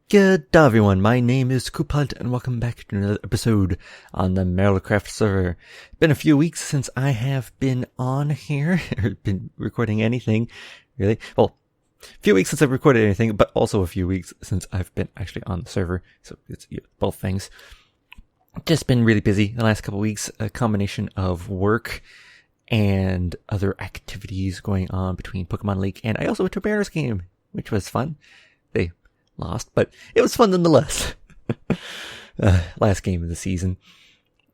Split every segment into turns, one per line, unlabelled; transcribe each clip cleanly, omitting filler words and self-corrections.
Good day, everyone. My name is Coolpilot, and welcome back to another episode on the Marrilcraft server. It's been a few weeks since I have been on here, or been recording anything, really. Well, a few weeks since I've recorded anything, but also a few weeks since I've been actually on the server, so it's both things. Just been really busy the last couple of weeks, a combination of work and other activities going on between Pokemon League, and I also went to a Mariners game, which was fun. They lost, but it was fun nonetheless. Last game of the season.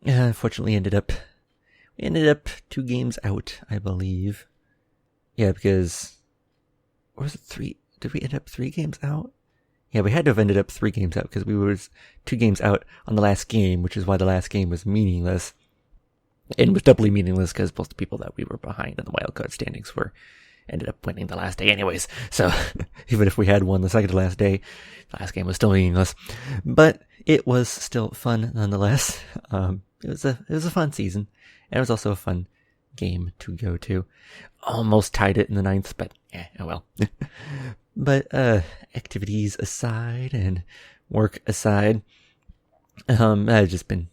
Unfortunately, we ended up 2 games out, I believe. Yeah, because, or was it 3? Did we end up 3 games out? Yeah, we had to have ended up 3 games out because we were 2 games out on the last game, which is why the last game was meaningless. And was doubly meaningless because both the people that we were behind in the wildcard standings ended up winning the last day anyways. So even if we had won the second to last day, the last game was still meaningless. But it was still fun nonetheless. It was a fun season. And it was also a fun game to go to. Almost tied it in the 9th, but oh well. But activities aside and work aside, I've just been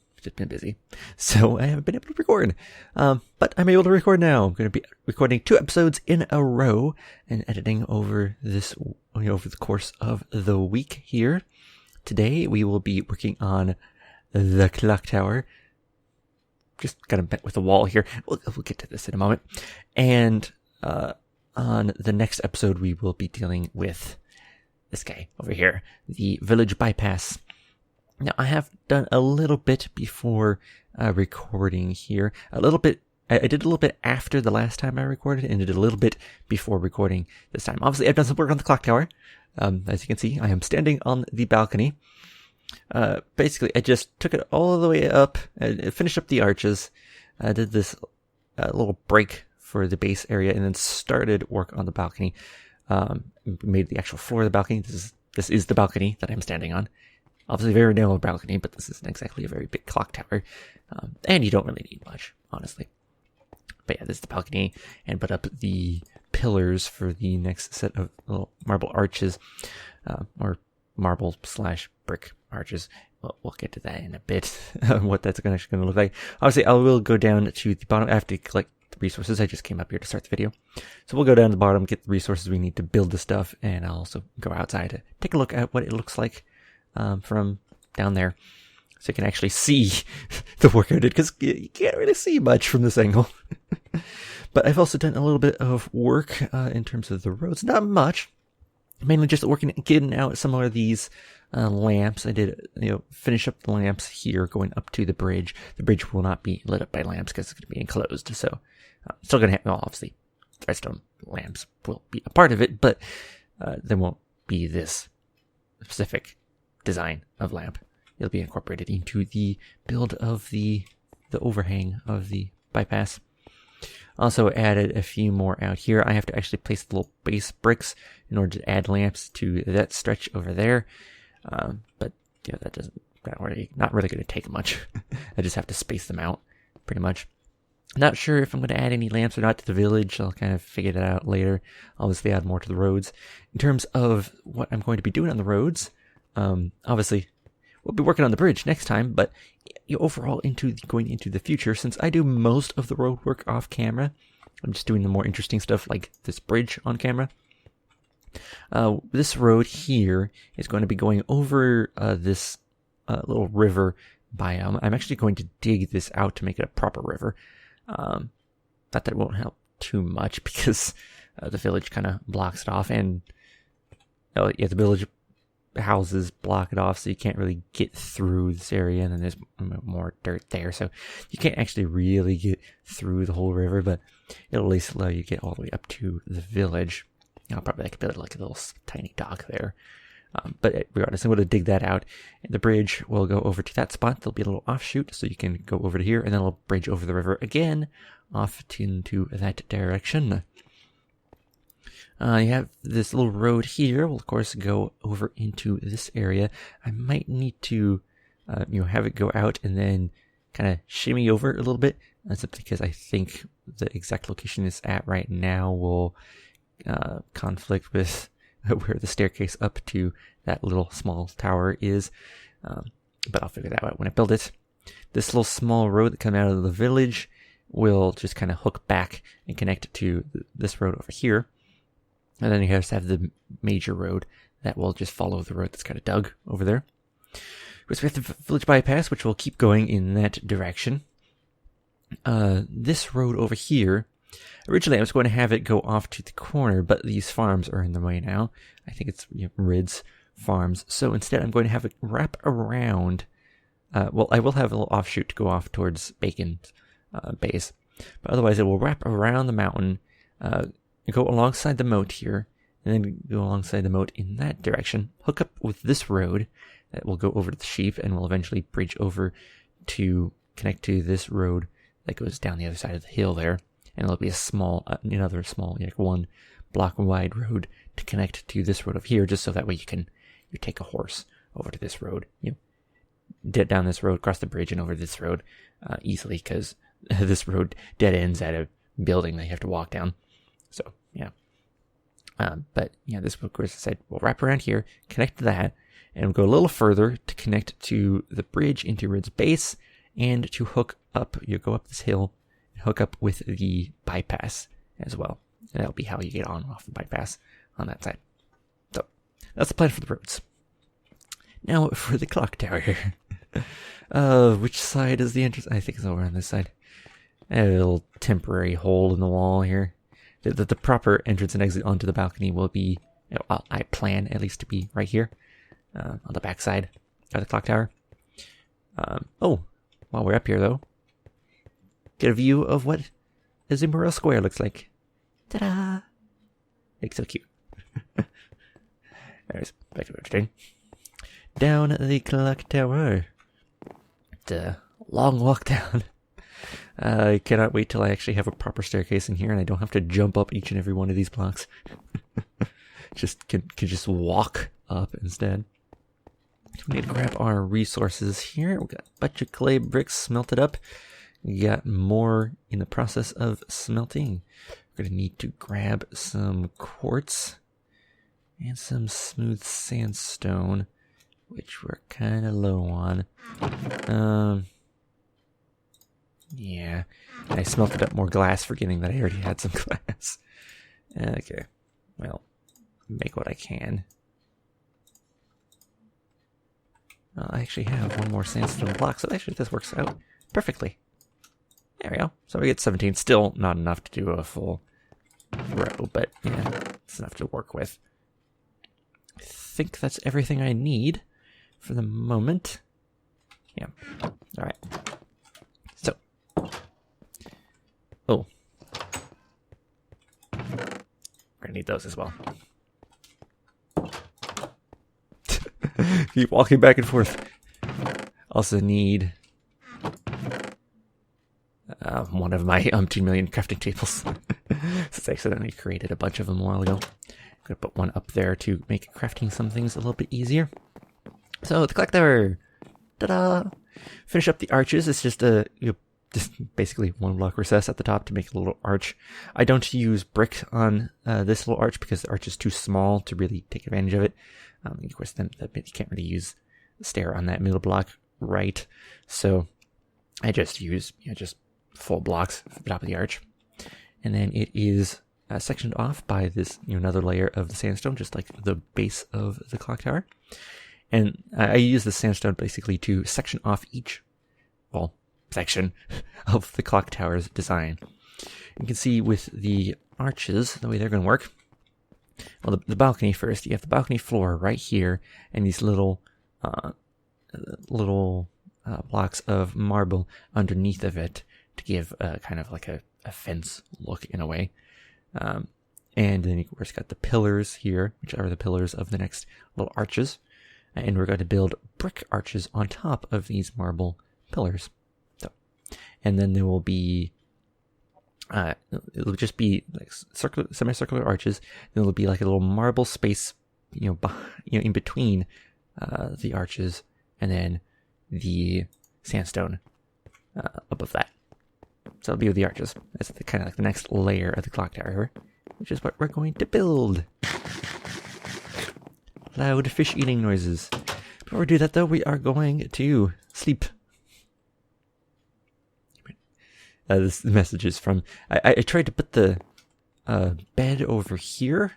busy, so I haven't been able to record. But I'm able to record now. I'm going to be recording 2 episodes in a row and editing over the course of the week here. Today we will be working on the Clocktower. Just kind of bent with the wall here. We'll get to this in a moment. And on the next episode we will be dealing with this guy over here, the village bypass. Now, I have done a little bit before recording here. I did a little bit after the last time I recorded and did a little bit before recording this time. Obviously, I've done some work on the Clocktower. As you can see, I am standing on the balcony. Basically, I just took it all the way up, finished up the arches, did this little break for the base area, and then started work on the balcony. Made the actual floor of the balcony. This is the balcony that I'm standing on. Obviously, a very narrow balcony, but this isn't exactly a very big clock tower. And you don't really need much, honestly. But yeah, this is the balcony, and put up the pillars for the next set of little marble arches, or marble/brick arches. We'll get to that in a bit, what that's actually going to look like. Obviously, I will go down to the bottom. I have to collect the resources. I just came up here to start the video. So we'll go down to the bottom, get the resources we need to build the stuff, and I'll also go outside to take a look at what it looks like from down there, so you can actually see the work I did, because you can't really see much from this angle. But I've also done a little bit of work in terms of the roads. Not much, mainly just getting out some of these lamps. I did finish up the lamps here going up to the bridge. The bridge will not be lit up by lamps because it's going to be enclosed, so still going to have, obviously redstone lamps will be a part of it, but there won't be this specific design of lamp. It'll be incorporated into the build of the overhang of the bypass. Also added a few more out here. I have to actually place the little base bricks in order to add lamps to that stretch over there. But that not really going to take much. I just have to space them out pretty much. Not sure if I'm going to add any lamps or not to the village. I'll kind of figure that out later. I'll obviously add more to the roads. In terms of what I'm going to be doing on the roads, obviously we'll be working on the bridge next time, but overall going into the future, since I do most of the road work off camera, I'm just doing the more interesting stuff like this bridge on camera. This road here is going to be going over this little river biome. I'm actually going to dig this out to make it a proper river. Not that it won't help too much because the village kind of blocks it off, and the village houses block it off, so you can't really get through this area, and then there's more dirt there, so you can't actually really get through the whole river, but it'll at least allow you to get all the way up to the village. I'll probably build like a little tiny dock there. But regardless, I'm going to dig that out. The bridge will go over to that spot. There'll be a little offshoot, so you can go over to here, and then it'll bridge over the river again, off into that direction. You have this little road here. We'll, of course, go over into this area. I might need to, have it go out and then kind of shimmy over a little bit. That's because I think the exact location it's at right now will conflict with where the staircase up to that little small tower is. But I'll figure that out when I build it. This little small road that comes out of the village will just kind of hook back and connect to this road over here. And then you have to have the major road that will just follow the road that's kind of dug over there. We have the village bypass, which will keep going in that direction. This road over here, originally I was going to have it go off to the corner, but these farms are in the way now. I think it's Rid's farms. So instead I'm going to have it wrap around. Well, I will have a little offshoot to go off towards Bacon's base. But otherwise it will wrap around the mountain, go alongside the moat here, and then go alongside the moat in that direction, hook up with this road that will go over to the sheep, and will eventually bridge over to connect to this road that goes down the other side of the hill there. And it'll be a small, another small, like 1 block wide road to connect to this road over here, just so that way you take a horse over to this road, down this road, cross the bridge, and over this road easily, because this road dead ends at a building that you have to walk down. So yeah, but yeah, this, of course, I said we'll wrap around here, connect to that, and we'll go a little further to connect to the bridge into Rid's base, and to hook up. You go up this hill and hook up with the bypass as well, and that'll be how you get on and off the bypass on that side. So that's the plan for the roads. Now for the clock tower here. Which side is the entrance? I think it's over on this side. A little temporary hole in the wall here. The proper entrance and exit onto the balcony will be, I plan at least to be right here, on the back side of the clock tower. While we're up here though, get a view of what Azumarill Square looks like. Ta-da! It's so cute. There's back to everything. Down the clock tower. It's a long walk down. I cannot wait till I actually have a proper staircase in here and I don't have to jump up each and every one of these blocks. Just can just walk up instead. We need to grab our resources here. We got a bunch of clay bricks smelted up. We got more in the process of smelting. We're going to need to grab some quartz and some smooth sandstone, which we're kind of low on. Yeah, I smelted up more glass, forgetting that I already had some glass. Okay, well, make what I can. I actually have one more sandstone block, so actually this works out perfectly. There we go. So we get 17. Still not enough to do a full row, but yeah, it's enough to work with. I think that's everything I need for the moment. Yeah. All right. So. Oh. We're gonna need those as well. Keep walking back and forth. Also need one of my 2 million crafting tables. Since I accidentally created a bunch of them a while ago. I'm gonna put one up there to make crafting some things a little bit easier. So the Clocktower, ta-da! Finish up the arches. It's just just basically 1 block recess at the top to make a little arch. I don't use brick on this little arch because the arch is too small to really take advantage of it. Of course, then you can't really use the stair on that middle block, right? So I just use just full blocks for the top of the arch, and then it is sectioned off by this another layer of the sandstone, just like the base of the clock tower. And I use the sandstone basically to section off each, section of the clock tower's design. You can see with the arches, the way they're going to work. Well, the balcony first. You have the balcony floor right here, and these little blocks of marble underneath of it to give kind of like a fence look in a way. And then of course got the pillars here, which are the pillars of the next little arches. And we're going to build brick arches on top of these marble pillars. So, and then there will be, it'll just be like semicircular arches. Then there'll be like a little marble space, in between the arches, and then the sandstone above that. So it'll be with the arches. That's kind of like the next layer of the clock tower, which is what we're going to build. Loud fish eating noises. Before we do that, though, we are going to sleep. This message is from... I tried to put the bed over here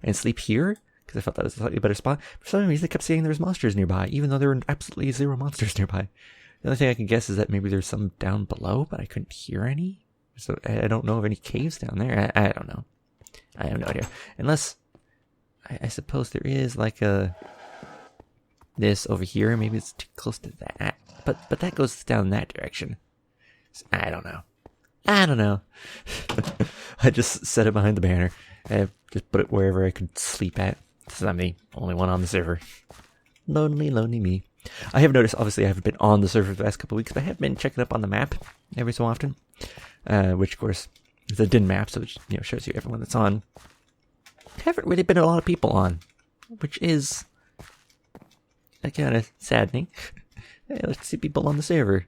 and sleep here, because I felt that was a slightly better spot. For some reason, I kept saying there's monsters nearby, even though there were absolutely zero monsters nearby. The only thing I can guess is that maybe there's some down below, but I couldn't hear any. So I don't know of any caves down there. I don't know. I have no idea. Unless, I suppose there is like this over here. Maybe it's too close to that. But that goes down that direction. So I don't know. I just set it behind the banner. I just put it wherever I could sleep at. Since I'm the only one on the server. Lonely, lonely me. I have noticed, obviously, I haven't been on the server for the last couple of weeks, but I have been checking up on the map every so often. Which, of course, is a DIN map, so it shows you everyone that's on. Haven't really been a lot of people on, which is kind of saddening. Hey, let's see people on the server.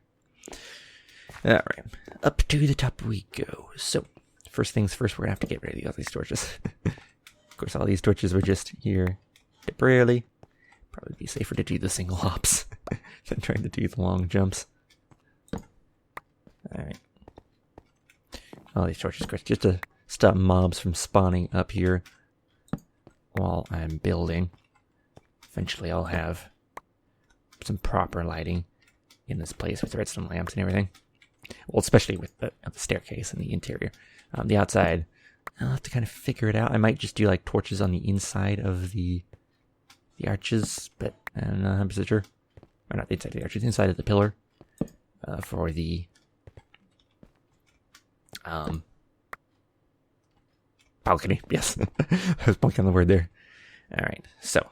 Alright, up to the top we go. So, first things first, we're going to have to get rid of all these torches. Of course, all these torches were just here temporarily. Probably be safer to do the single hops than trying to do the long jumps. Alright. All these torches, of course, just to stop mobs from spawning up here while I'm building. Eventually I'll have some proper lighting in this place with redstone lamps and everything. Well, especially with the staircase and the interior. The outside, I'll have to kind of figure it out. I might just do like torches on the inside of the arches, but I'm not 100% sure. Or not the inside of the arches, inside of the pillar for the balcony. Yes, I was blanking on the word there. All right, so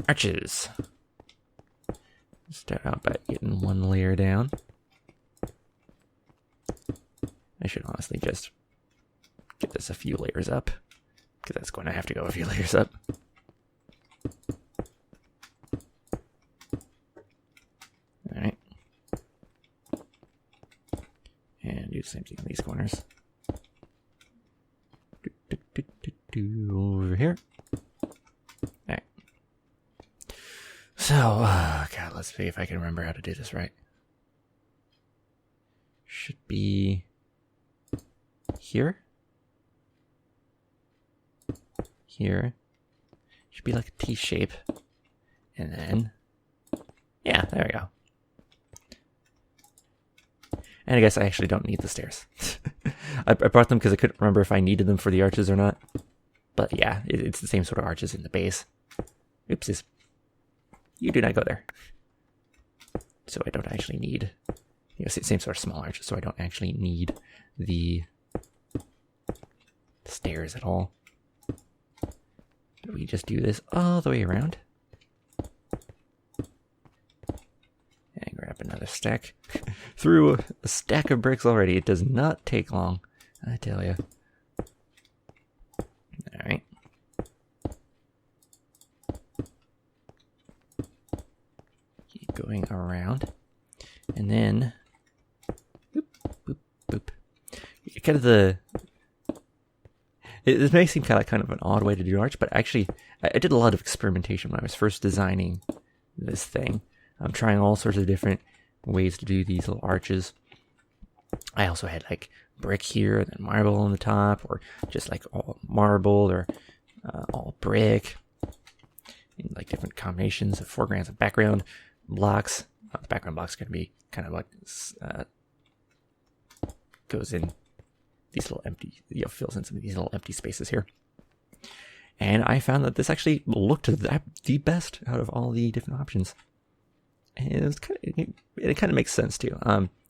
arches. Start out by getting one layer down. I should honestly just get this a few layers up, because that's going to have to go a few layers up. Alright. And do the same thing on these corners. Over here. Alright. So, God, let's see if I can remember how to do this right. Should be here. Here. Should be like a T shape. And then, yeah, there we go. And I guess I actually don't need the stairs. I brought them because I couldn't remember if I needed them for the arches or not. But yeah, it's the same sort of arches in the base. Oopsies. You do not go there. So I don't actually need, same sort of small arches, so I don't actually need the stairs at all. We just do this all the way around. And grab another stack. Through a stack of bricks already. It does not take long, I tell you. Alright. Keep going around. And then, boop, boop, boop. Kind of this may seem kind of an odd way to do arch, but actually, I did a lot of experimentation when I was first designing this thing. I'm trying all sorts of different ways to do these little arches. I also had like brick here, and then marble on the top, or just like all marble, or all brick. And like different combinations of foregrounds and background blocks. The background blocks can be kind of like goes in these little empty, fills in some of these little empty spaces here. And I found that this actually looked the best out of all the different options. And it kind of makes sense too.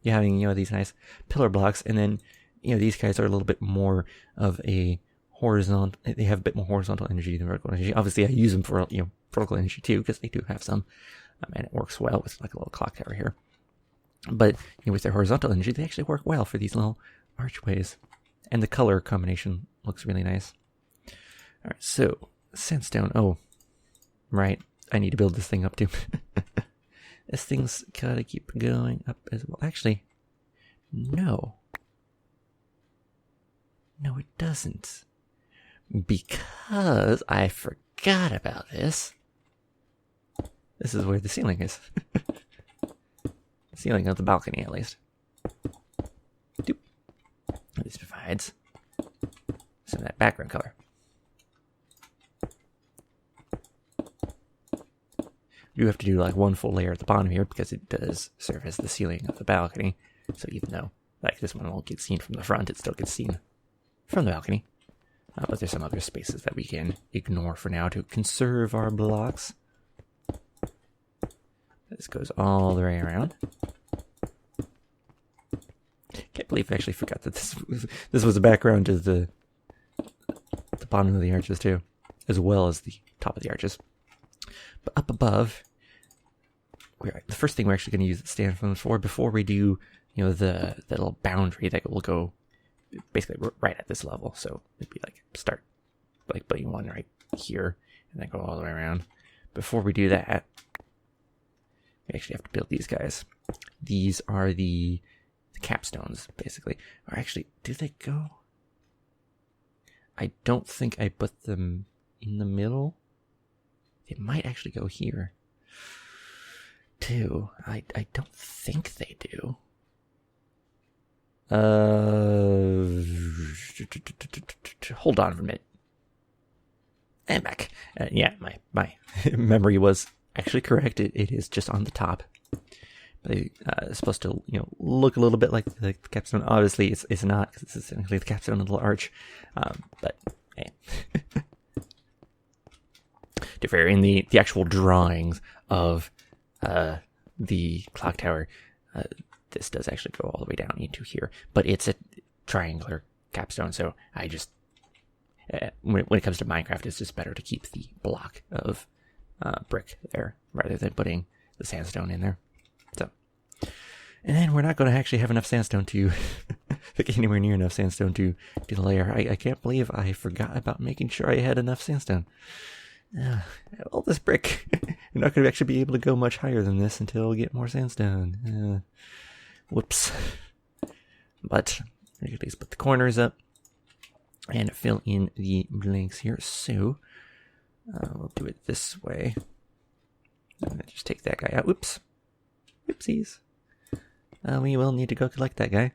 You're having, these nice pillar blocks, and then, these guys are a little bit more of a horizontal, they have a bit more horizontal energy than vertical energy. Obviously I use them for, vertical energy too, because they do have some, and it works well with like a little clock tower here. But, with their horizontal energy, they actually work well for these little archways. And the color combination looks really nice. Alright, so, sandstone. Oh, right. I need to build this thing up too. This thing's gotta keep going up as well. Actually, no. No, it doesn't. Because I forgot forgot about this. This is where the ceiling is. The ceiling of the balcony, at least. Doop. This provides some of that background color. You have to do like one full layer at the bottom here because it does serve as the ceiling of the balcony. So even though like this one won't get seen from the front, it still gets seen from the balcony. But there's some other spaces that we can ignore for now to conserve our blocks. This goes all the way around. Can't believe I actually forgot that this was the background to the bottom of the arches too, as well as the top of the arches. But up above, the first thing we're actually going to use the stand phones for before we do, the little boundary that will go basically right at this level. So it'd be like start like putting one right here and then go all the way around. Before we do that, we actually have to build these guys. These are the capstones, basically. Or actually, do they go? I don't think I put them in the middle. They might actually go here, too. I don't think they do. Hold on for a minute. And back. Yeah, my memory was actually correct. It is just on the top. But it's supposed to, look a little bit like the capstone. Obviously, it's not, because it's essentially the capstone of the little arch. But, hey. To be fair, in the actual drawings of the clock tower, this does actually go all the way down into here. But it's a triangular capstone, so I just, when it comes to Minecraft, it's just better to keep the block of brick there rather than putting the sandstone in there. So, and then we're not going to actually have enough sandstone to like anywhere near enough sandstone to do the layer. I can't believe I forgot about making sure I had enough sandstone. All this brick. You're not going to actually be able to go much higher than this until we get more sandstone. Whoops. But we can at least put the corners up and fill in the blanks here. So we'll do it this way. I'm going to just take that guy out. Whoops. Whoopsies. We will need to go collect that guy.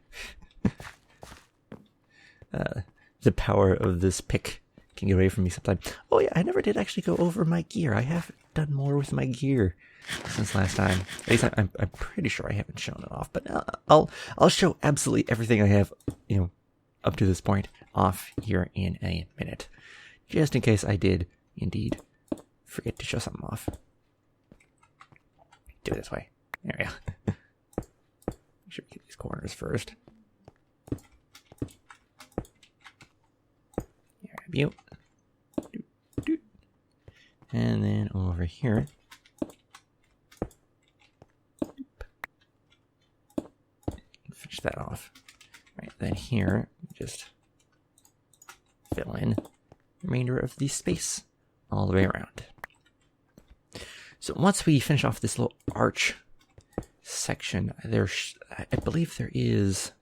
The power of this pick can get away from me sometimes. Oh yeah, I never did actually go over my gear. I have done more with my gear since last time. At least I'm pretty sure I haven't shown it off. But I'll show absolutely everything I have, up to this point off here in a minute, just in case I did indeed forget to show something off. Do it this way. There we go. Make sure we get these corners first. Grab you. And then over here. Finish that off. Right, then here, just fill in the remainder of the space all the way around. So once we finish off this little arch section, I believe there is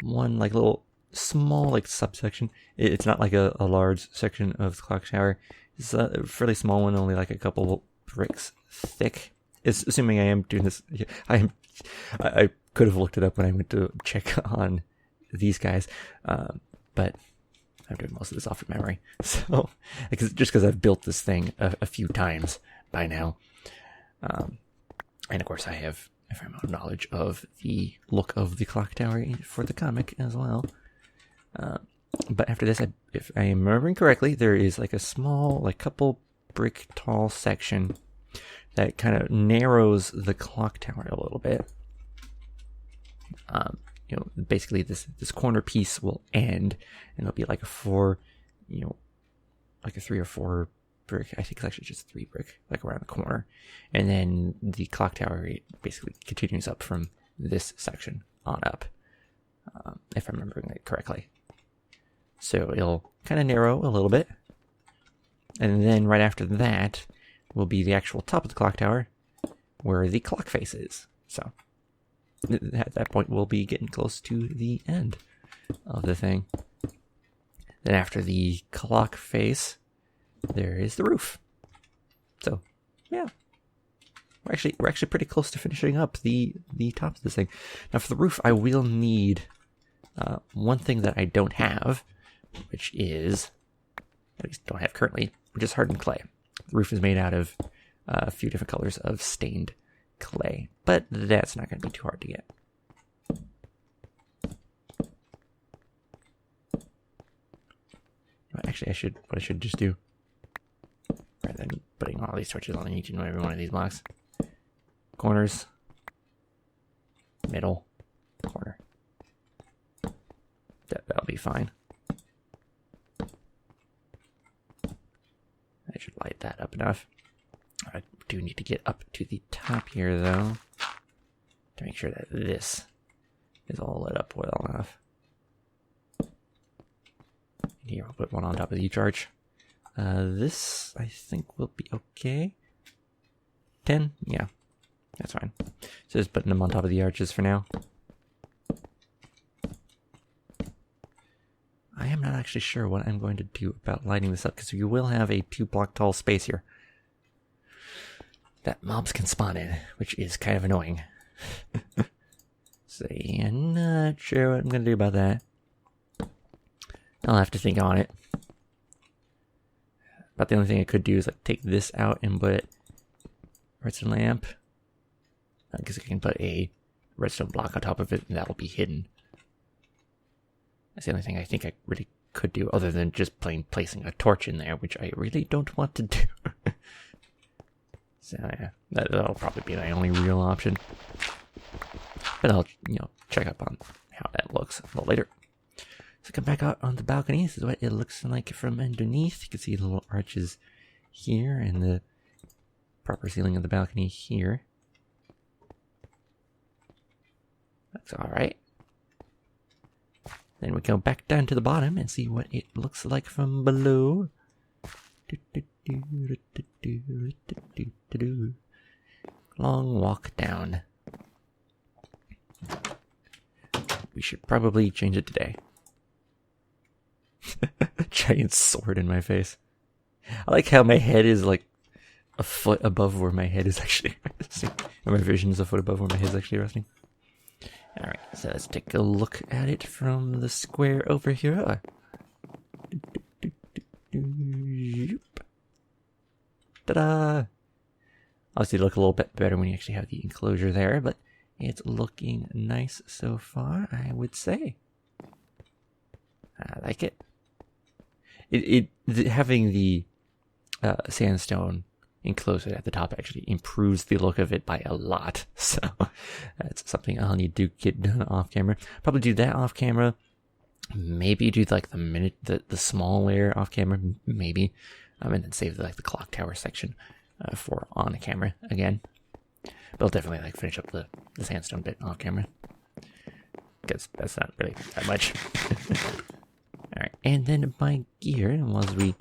one like little small like subsection. It's not like a large section of the clock tower. It's a fairly small one, only like a couple bricks thick. It's assuming I am doing this. I could have looked it up when I went to check on these guys, but I'm doing most of this off of memory. So, just because I've built this thing a few times by now, and of course I have a fair amount of knowledge of the look of the clock tower for the comic as well. But after this, if I am remembering correctly, there is like a small, like couple brick tall section that kind of narrows the clock tower a little bit. Basically this corner piece will end, and it'll be like a 3 or 4 brick. I think it's actually just 3 brick, like around the corner. And then the clock tower basically continues up from this section on up, if I'm remembering it correctly. So it'll kind of narrow a little bit. And then right after that will be the actual top of the clock tower, where the clock face is. So at that point, we'll be getting close to the end of the thing. Then after the clock face, there is the roof. So, yeah. We're actually pretty close to finishing up the top of this thing. Now for the roof, I will need one thing that I don't have, which is, at least don't have currently, which is hardened clay. The roof is made out of a few different colors of stained clay, but that's not going to be too hard to get. Actually, what I should just do, rather than putting all these torches on each and every one of these blocks. Corners, middle, corner. That'll be fine. I should light that up enough. I do need to get up to the top here, though, to make sure that this is all lit up well enough. Here, I'll put one on top of each arch. This, I think, will be okay. 10? Yeah, that's fine. So just putting them on top of the arches for now. I am not actually sure what I'm going to do about lighting this up, because you will have a 2-block tall space here that mobs can spawn in, which is kind of annoying. So I'm not sure what I'm going to do about that. I'll have to think on it. But the only thing I could do is like take this out and put redstone lamp. I guess I can put a redstone block on top of it and that'll be hidden. That's the only thing I think I really could do, other than just placing a torch in there, which I really don't want to do. So yeah, that'll probably be my only real option. But I'll, check up on how that looks a little later. So come back out on the balcony. This is what it looks like from underneath. You can see the little arches here and the proper ceiling of the balcony here. Looks alright. Then we go back down to the bottom and see what it looks like from below. Long walk down. We should probably change it today. Giant sword in my face. I like how my head is like a foot above where my head is actually resting. And my vision is a foot above where my head is actually resting. Alright, so let's take a look at it from the square over here. Ta-da! Obviously it'll look a little bit better when you actually have the enclosure there, but it's looking nice so far, I would say. I like it. Having the sandstone enclosure at the top actually improves the look of it by a lot. So that's something I'll need to get done off camera. Probably do that off camera. Maybe do like the small layer off camera, maybe, and then save the Clocktower section for on camera again. But I'll definitely like finish up the sandstone bit off camera, because that's not really that much. Alright, and then my gear, once we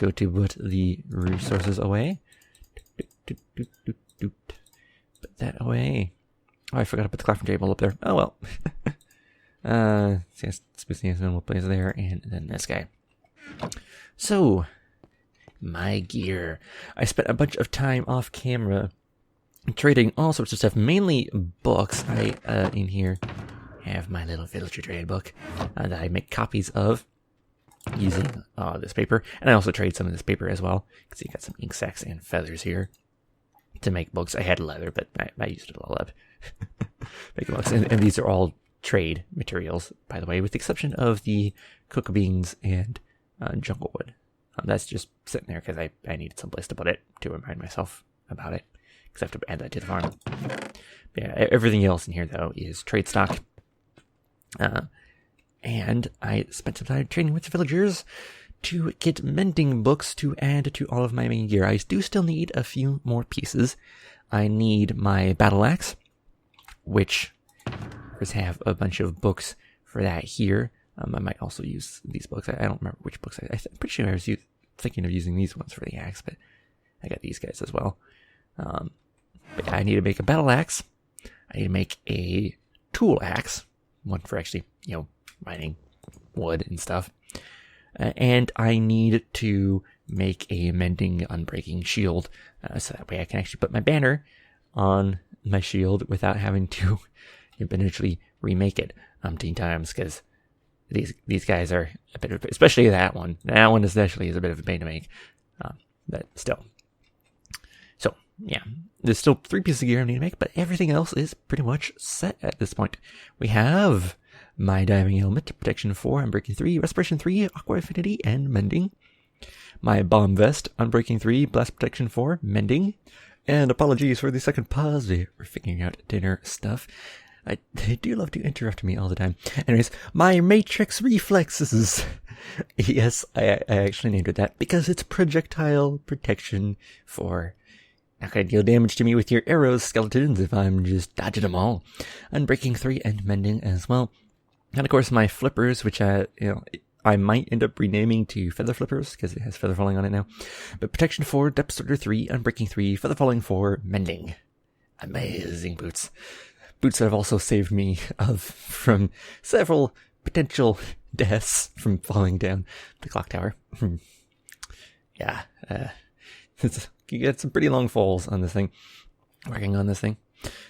go to put the resources away. Put that away. Oh, I forgot to put the crafting table up there. Oh well. Sandstone will place there, and then this guy. So, my gear. I spent a bunch of time off camera trading all sorts of stuff, mainly books. I, in here, have my little villager trade book that I make copies of using this paper, and I also trade some of this paper as well. You can see I got some ink sacks and feathers here to make books. I had leather, but I used it all up. Make books, and these are all trade materials, by the way, with the exception of the cocoa beans and jungle wood. That's just sitting there because I needed someplace to put it to remind myself about it, because I have to add that to the farm. But yeah, everything else in here though is trade stock. And I spent some time training with the villagers to get mending books to add to all of my main gear. I do still need a few more pieces. I need my battle axe, which have a bunch of books for that here. I might also use these books. I don't remember which books. I'm pretty sure I was thinking of using these ones for the axe, but I got these guys as well. But yeah, I need to make a battle axe. I need to make a tool axe, one for actually, mining wood and stuff. And I need to make a mending unbreaking shield, so that way I can actually put my banner on my shield without having to eventually remake it umpteen times, because these guys are a bit of, especially that one. That one especially is a bit of a pain to make, but still. So yeah, there's still 3 pieces of gear I need to make, but everything else is pretty much set at this point. We have my diving helmet, protection 4, unbreaking 3, respiration 3, aqua affinity, and mending. My bomb vest, unbreaking 3, blast protection 4, mending. And apologies for the second pause. We're figuring out dinner stuff. They do love to interrupt me all the time. Anyways, my matrix reflexes. Yes, I actually named it that because it's projectile protection for not going to deal damage to me with your arrows, skeletons, if I'm just dodging them all. Unbreaking 3 and mending as well. And of course my flippers, which I might end up renaming to feather flippers because it has feather falling on it now. But protection 4, depth sorter 3, unbreaking 3, feather falling 4, mending. Amazing boots. Boots that have also saved me from several potential deaths from falling down the clock tower. Yeah, you get some pretty long falls on this thing. Working on this thing.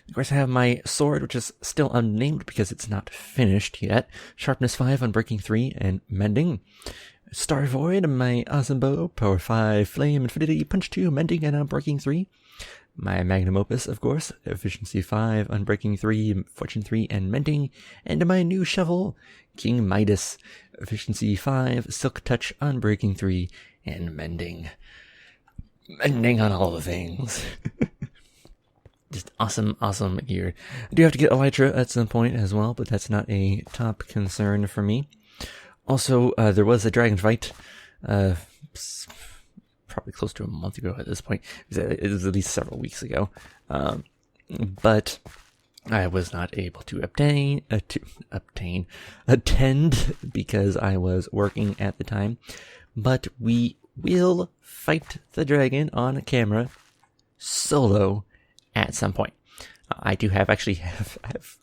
Of course, I have my sword, which is still unnamed because it's not finished yet. Sharpness 5, unbreaking 3, and mending. Star Void, my awesome bow, power 5, flame, infinity, punch 2, mending, and unbreaking 3. My magnum opus, of course, efficiency 5, unbreaking 3, fortune 3, and mending. And my new shovel, King Midas, efficiency 5, silk touch, unbreaking 3, and mending. Mending on all the things. Just awesome gear. I do have to get Elytra at some point as well, but that's not a top concern for me. Also, there was a dragon fight, probably close to a month ago at this point. It was at least several weeks ago. But I was not able to attend because I was working at the time. But we will fight the dragon on camera solo at some point. I have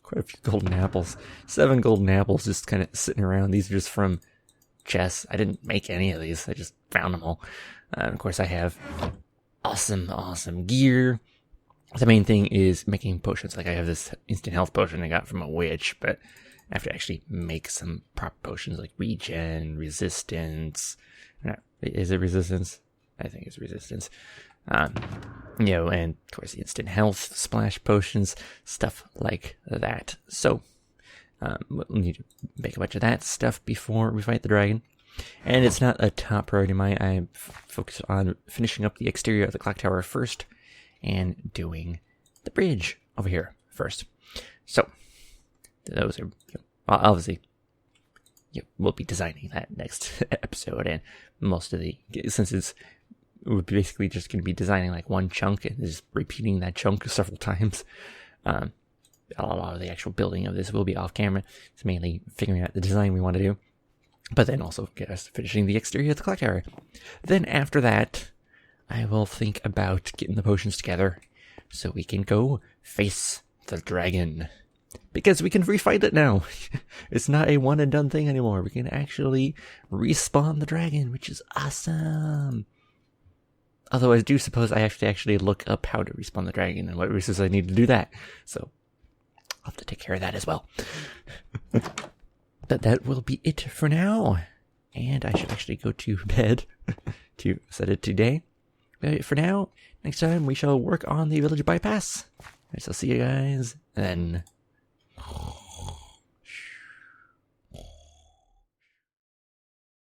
quite a few golden apples. 7 golden apples just kind of sitting around. These are just from chests. I didn't make any of these. I just found them all. Of course, I have awesome gear. The main thing is making potions. Like I have this instant health potion I got from a witch, but I have to actually make some proper potions like regen, resistance. Is it resistance? I think it's resistance. And of course, instant health, splash potions, stuff like that. So, we'll need to make a bunch of that stuff before we fight the dragon. And it's not a top priority of mine. I'm focused on finishing up the exterior of the clock tower first and doing the bridge over here first. So, those are, obviously, we'll be designing that next episode, and since we're basically just going to be designing like one chunk and just repeating that chunk several times. A lot of the actual building of this will be off camera. It's mainly figuring out the design we want to do, but then also get us finishing the exterior of the clock tower. Then after that, I will think about getting the potions together so we can go face the dragon. Because we can refight it now. It's not a one and done thing anymore. We can actually respawn the dragon, which is awesome. Although I do suppose I have to actually look up how to respawn the dragon and what resources I need to do that. So I'll have to take care of that as well. But that will be it for now. And I should actually go to bed to set it today. But for now, next time we shall work on the village bypass. I shall see you guys then.